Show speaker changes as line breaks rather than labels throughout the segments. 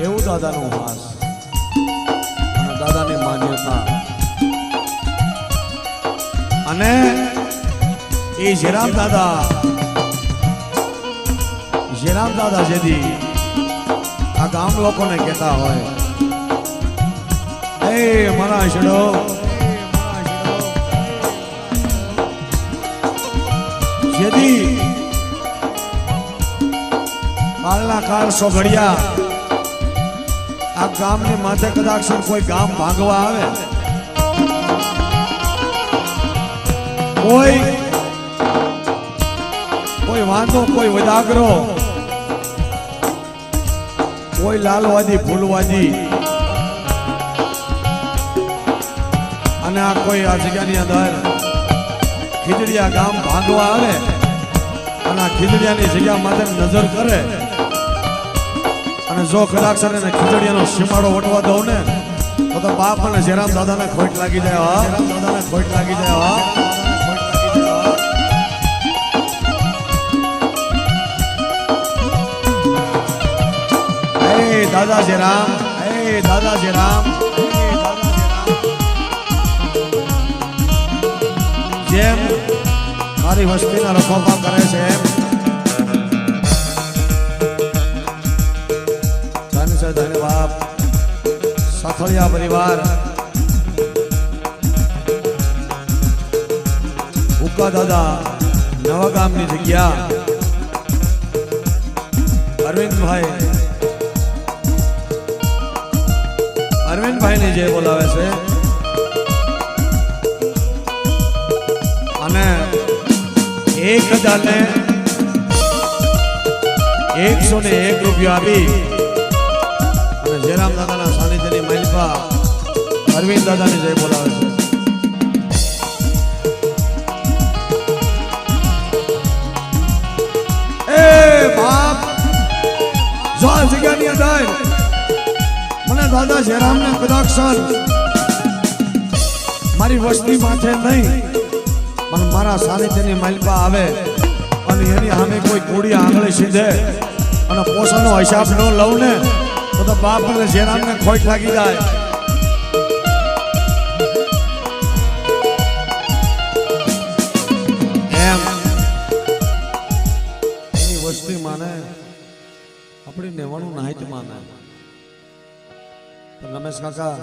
એવું દાદાનો હાસ અને દાદાની માન્યતા અને એ જેરામ દાદા જેથી આ ગામ લોકોને કહેતા હોય એ મારા છેડો જેથી કાળના કાળ સો ઘડિયા આ ગામની માથે કદાચ કોઈ ગામ ભાંગવા આવે કોઈ વાંધો કોઈ વદાગરો કોઈ લાલવાદી ફૂલવાદી અને આ કોઈ આ જગ્યાની અંદર ખીજડીયા ગામ ભાંગવા આવે અને આ ખીજડીયાની જગ્યા માથે નજર કરે અને જો કદાચ ખીજડીયાનો સીમાડો વટવા દઉં ને તો બાપ અને જેરામ દાદાને ખોટ લાગી જાય દાદા જેરામ જેમ મારી વસ્તીના રખોપા કરે છે એમ ધન્યવાદ સાથળિયા પરિવાર ઉકા દાદા નવા ગામની જગ્યા અરવિંદભાઈ ને જે બોલાવે છે અને 1001 રૂપિયા આપી અને જેરામ દાદાના સાનિધ્યની માલિકા અરવિંદ દાદાની જય બોલાવે છે એ બાપ જો આ જગ્યાની અંદર મને દાદા જેરામને કદાચ મારી વસ્તી માથે નહીં પણ મારા સાનિધ્યની માલિકા આવે અને એની સામે કોઈ કોડી આંગળી સીધે અને પોસાનો હિસાબ ન લઉં ને તો બાપ અને જેરામને ખોટ લાગી જાય એમ એની વસ્તી માને આપણી નેવાનું નાહિત માને રમેશ કાકા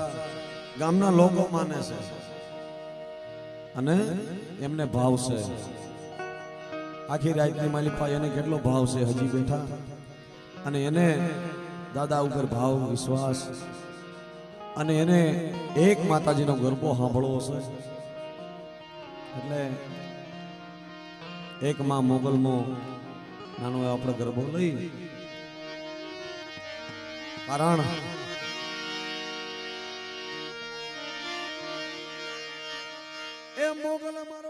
ગામના લોકો માને છે અને એમને ભાવ છે આખી રાતની માલિકા એને કેટલો ભાવ છે હજી બેઠા અને એને દાદા ઉપર ભાવ વિશ્વાસ અને એને એક માતાજીનો ગરબો સાંભળવો છે એટલે એક માં મોગલમાં નાનો આપણે ગરબો લઈ કારણ એ મોગલ અમારો